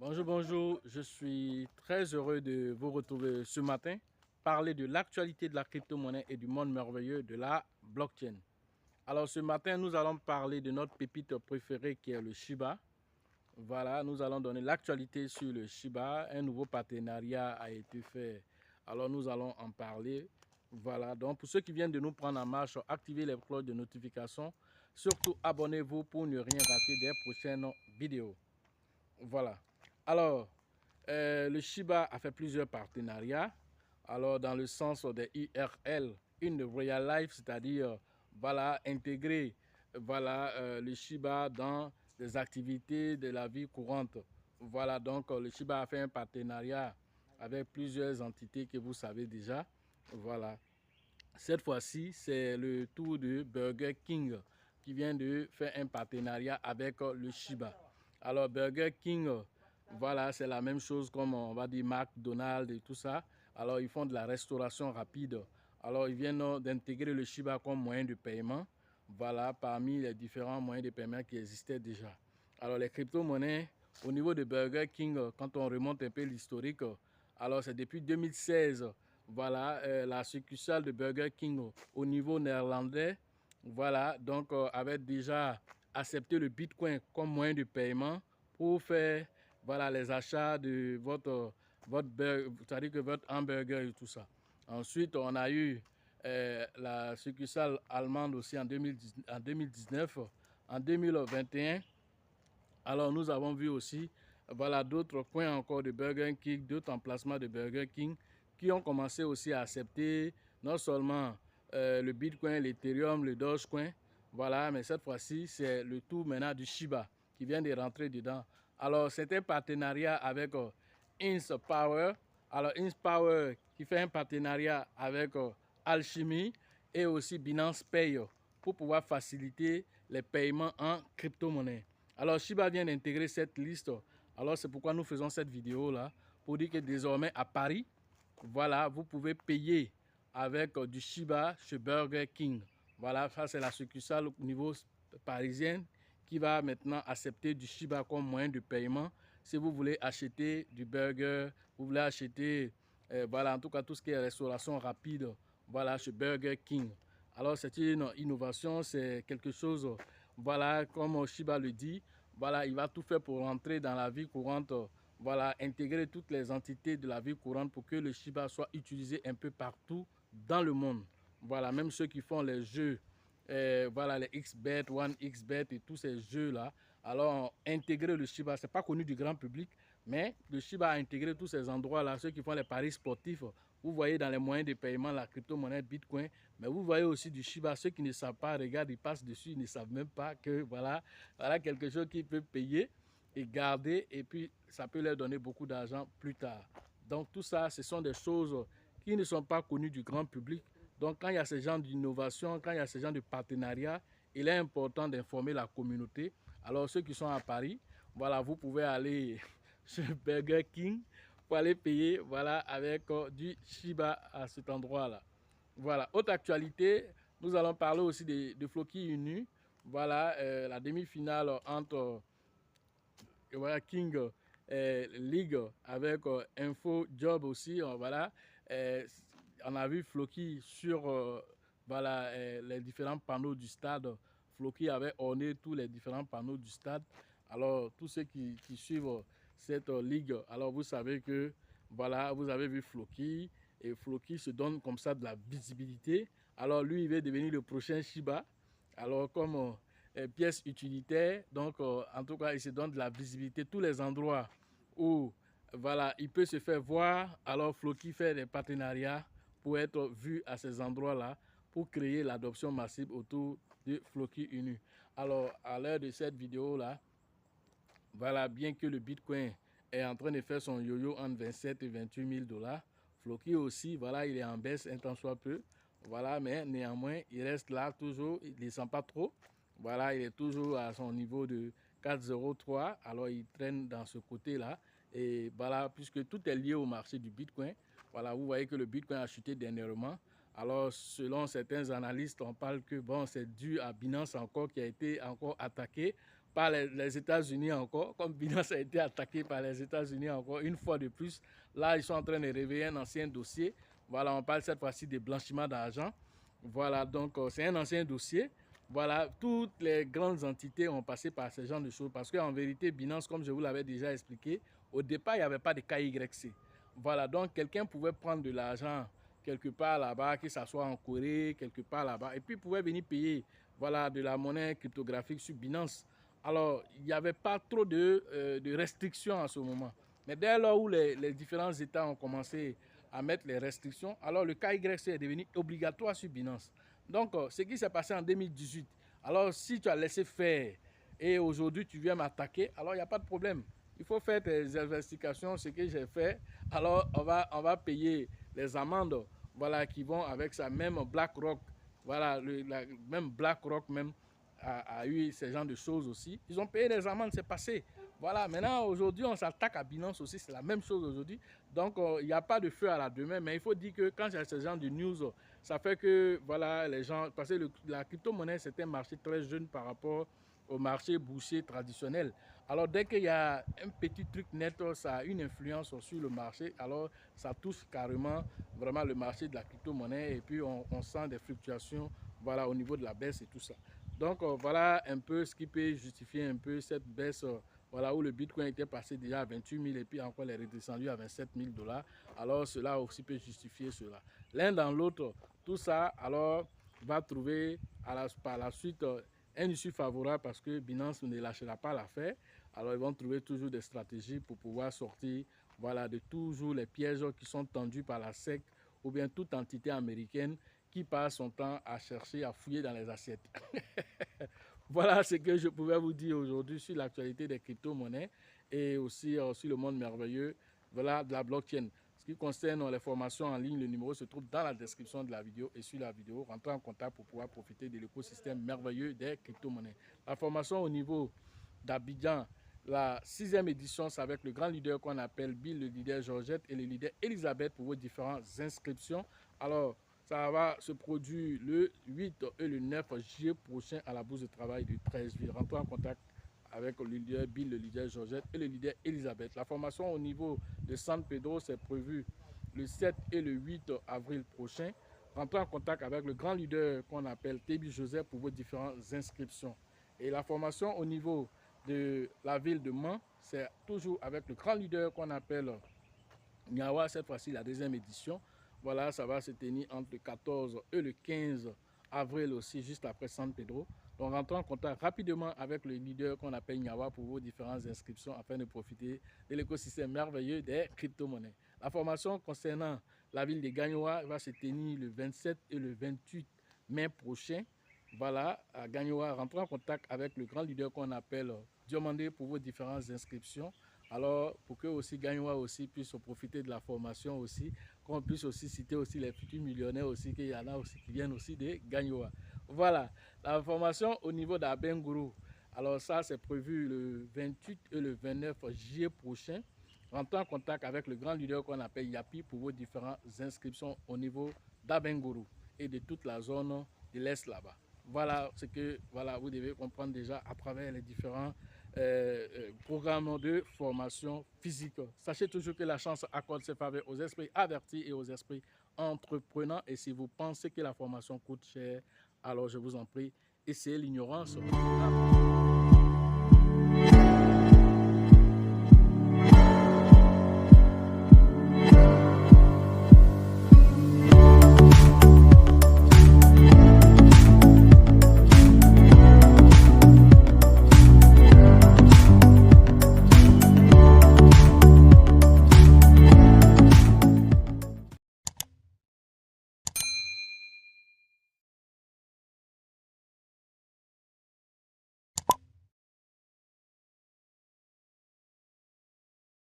Bonjour, bonjour. Je suis très heureux de vous retrouver ce matin, parler de l'actualité de la crypto-monnaie et du monde merveilleux de la blockchain. Alors ce matin, nous allons parler de notre pépite préférée qui est le Shiba. Voilà, nous allons donner l'actualité sur le Shiba. Un nouveau partenariat a été fait. Alors nous allons en parler. Voilà, donc pour ceux qui viennent de nous prendre en marche, activez les cloches de notification. Surtout, abonnez-vous pour ne rien rater des prochaines vidéos. Voilà. Alors, le Shiba a fait plusieurs partenariats. Alors, dans le sens des IRL, in the real life, c'est-à-dire, voilà, intégrer, voilà, le Shiba dans les activités de la vie courante. Voilà, donc, le Shiba a fait un partenariat avec plusieurs entités que vous savez déjà. Voilà. Cette fois-ci, c'est le tour de Burger King qui vient de faire un partenariat avec le Shiba. Alors, Burger King, voilà, c'est la même chose comme on va dire McDonald's et tout ça. Alors, ils font de la restauration rapide. Alors, ils viennent d'intégrer le Shiba comme moyen de paiement. Voilà, parmi les différents moyens de paiement qui existaient déjà. Alors, les crypto-monnaies, au niveau de Burger King, quand on remonte un peu l'historique, alors c'est depuis 2016, voilà, la succursale de Burger King au niveau néerlandais, voilà, donc avait déjà accepté le Bitcoin comme moyen de paiement pour faire, voilà, les achats de votre c'est-à-dire que votre hamburger et tout ça. Ensuite, on a eu la succursale allemande aussi en 2019. En 2021, alors nous avons vu aussi voilà, d'autres coins encore de Burger King, d'autres emplacements de Burger King qui ont commencé aussi à accepter non seulement le Bitcoin, l'Ethereum, le Dogecoin, voilà, mais cette fois-ci, c'est le tour maintenant du Shiba qui vient de rentrer dedans. Alors, c'est un partenariat avec Ins Power. Alors, Ins Power qui fait un partenariat avec Alchemy et aussi Binance Pay pour pouvoir faciliter les paiements en crypto-monnaie. Alors, Shiba vient d'intégrer cette liste. Alors, c'est pourquoi nous faisons cette vidéo-là, pour dire que désormais, à Paris, voilà, vous pouvez payer avec du Shiba chez Burger King. Voilà, ça c'est la succursale au niveau parisien qui va maintenant accepter du Shiba comme moyen de paiement. Si vous voulez acheter du burger, vous voulez acheter, voilà, en tout cas, tout ce qui est restauration rapide, voilà, chez Burger King. Alors, c'est une innovation, c'est quelque chose, voilà, comme Shiba le dit, voilà, il va tout faire pour rentrer dans la vie courante, voilà, intégrer toutes les entités de la vie courante pour que le Shiba soit utilisé un peu partout dans le monde. Voilà, même ceux qui font les jeux, voilà, les XBet, OneXBet et tous ces jeux-là, alors intégrer le Shiba, c'est pas connu du grand public, mais le Shiba a intégré tous ces endroits-là, ceux qui font les paris sportifs. Vous voyez dans les moyens de paiement la crypto-monnaie Bitcoin, mais vous voyez aussi du Shiba. Ceux qui ne savent pas, regardent, ils passent dessus, ils ne savent même pas que voilà, voilà quelque chose qu'ils peuvent payer et garder, et puis ça peut leur donner beaucoup d'argent plus tard. Donc tout ça, ce sont des choses qui ne sont pas connues du grand public. Donc quand il y a ce genre d'innovation, quand il y a ce genre de partenariat, il est important d'informer la communauté. Alors ceux qui sont à Paris, voilà, vous pouvez aller chez Burger King pour aller payer, voilà, avec du Shiba à cet endroit-là. Voilà, autre actualité, nous allons parler aussi de Floki Inu. Voilà, la demi-finale entre voilà, King League avec Info Job aussi. Voilà, on a vu Floki sur voilà, les différents panneaux du stade. Floki avait orné tous les différents panneaux du stade. Alors, tous ceux qui suivent cette ligue, alors vous savez que voilà, vous avez vu Floki et Floki se donne comme ça de la visibilité. Alors, lui, il va devenir le prochain Shiba. Alors, comme pièces utilitaires. Donc, en tout cas, il se donne de la visibilité. Tous les endroits où voilà, il peut se faire voir. Alors, Floki fait des partenariats pour être vu à ces endroits-là, pour créer l'adoption massive autour de Floki Inu. Alors, à l'heure de cette vidéo-là, voilà, bien que le Bitcoin est en train de faire son yo-yo entre 27 et 28 000 dollars, Floki aussi, voilà, il est en baisse un temps soit peu. Voilà, mais néanmoins, il reste là toujours, il ne descend pas trop. Voilà, il est toujours à son niveau de 4,03. Alors, il traîne dans ce côté-là. Et voilà, puisque tout est lié au marché du Bitcoin. Voilà, vous voyez que le Bitcoin a chuté dernièrement. Alors, selon certains analystes, on parle que bon, c'est dû à Binance encore qui a été encore attaqué par les États-Unis encore, comme Binance a été attaqué par les États-Unis encore une fois de plus. Là, ils sont en train de réveiller un ancien dossier. Voilà, on parle cette fois-ci de blanchiment d'argent. Voilà, donc c'est un ancien dossier. Voilà, toutes les grandes entités ont passé par ce genre de choses parce qu'en vérité, Binance, comme je vous l'avais déjà expliqué, au départ, il n'y avait pas de KYC. Voilà, donc quelqu'un pouvait prendre de l'argent quelque part là-bas, que ce soit en Corée, quelque part là-bas, et puis pouvait venir payer voilà, de la monnaie cryptographique sur Binance. Alors, il n'y avait pas trop de restrictions à ce moment. Mais dès lors où les différents États ont commencé à mettre les restrictions, alors le KYC est devenu obligatoire sur Binance. Donc, ce qui s'est passé en 2018, alors si tu as laissé faire et aujourd'hui tu viens m'attaquer, alors il n'y a pas de problème. Il faut faire tes investigations, ce que j'ai fait. Alors, on va payer les amendes voilà, qui vont avec ça. Même BlackRock, voilà, même BlackRock même a eu ce genre de choses aussi. Ils ont payé les amendes, c'est passé. Voilà, maintenant, aujourd'hui, on s'attaque à Binance aussi, c'est la même chose aujourd'hui. Donc, il n'y a pas de feu à la demain, mais il faut dire que quand il y a ce genre de news, ça fait que, voilà, les gens, parce que la crypto-monnaie, c'était un marché très jeune par rapport au marché boursier traditionnel. Alors, dès qu'il y a un petit truc net, ça a une influence sur le marché. Alors, ça touche carrément vraiment le marché de la crypto-monnaie et puis on sent des fluctuations voilà, au niveau de la baisse et tout ça. Donc, voilà un peu ce qui peut justifier un peu cette baisse voilà, où le Bitcoin était passé déjà à 28 000 et puis encore il est redescendu à 27 000 $. Alors, cela aussi peut justifier cela. L'un dans l'autre, tout ça, alors, va trouver par la suite un issue favorable parce que Binance ne lâchera pas l'affaire. Alors, ils vont trouver toujours des stratégies pour pouvoir sortir voilà, de toujours les pièges qui sont tendus par la SEC ou bien toute entité américaine qui passe son temps à chercher, à fouiller dans les assiettes. Voilà ce que je pouvais vous dire aujourd'hui sur l'actualité des crypto-monnaies et aussi sur le monde merveilleux voilà, de la blockchain. Ce qui concerne les formations en ligne, le numéro se trouve dans la description de la vidéo et sur la vidéo. Rentrez en contact pour pouvoir profiter de l'écosystème merveilleux des crypto-monnaies. La formation au niveau d'Abidjan, la 6e édition, c'est avec le grand leader qu'on appelle Bill, le leader Georgette et le leader Elisabeth pour vos différentes inscriptions. Alors, ça va se produire le 8 et le 9 juillet prochain à la Bourse de travail de 13 villes. Rentrez en contact avec le leader Bill, le leader Georgette et le leader Elisabeth. La formation au niveau de San Pedro, c'est prévu le 7 et le 8 avril prochain. Rentrez en contact avec le grand leader qu'on appelle Tébi Joseph pour vos différentes inscriptions. Et la formation au niveau de la ville de Mans, c'est toujours avec le grand leader qu'on appelle Nyawa, cette fois-ci la 2e édition. Voilà, ça va se tenir entre le 14 et le 15 avril aussi, juste après San Pedro. Donc, rentrez en contact rapidement avec le leader qu'on appelle Nyawa pour vos différentes inscriptions afin de profiter de l'écosystème merveilleux des crypto-monnaies. La formation concernant la ville de Gagnoa va se tenir le 27 et le 28 mai prochain. Voilà, à Gagnoa, rentrez en contact avec le grand leader qu'on appelle Diomandé pour vos différentes inscriptions. Alors, pour que aussi Gagnoa aussi puisse profiter de la formation aussi, qu'on puisse aussi citer aussi les futurs millionnaires aussi, qu'il y en a aussi qui viennent aussi de Gagnoa. Voilà, la formation au niveau d'Abengourou. Alors ça, c'est prévu le 28 et le 29 juillet prochain. Rentrez en contact avec le grand leader qu'on appelle Yapi pour vos différentes inscriptions au niveau d'Abengourou et de toute la zone de l'Est là-bas. Voilà ce que voilà, vous devez comprendre déjà à travers les différents programmes de formation physique. Sachez toujours que la chance accorde ses faveurs aux esprits avertis et aux esprits entreprenants. Et si vous pensez que la formation coûte cher, alors je vous en prie, essayez l'ignorance.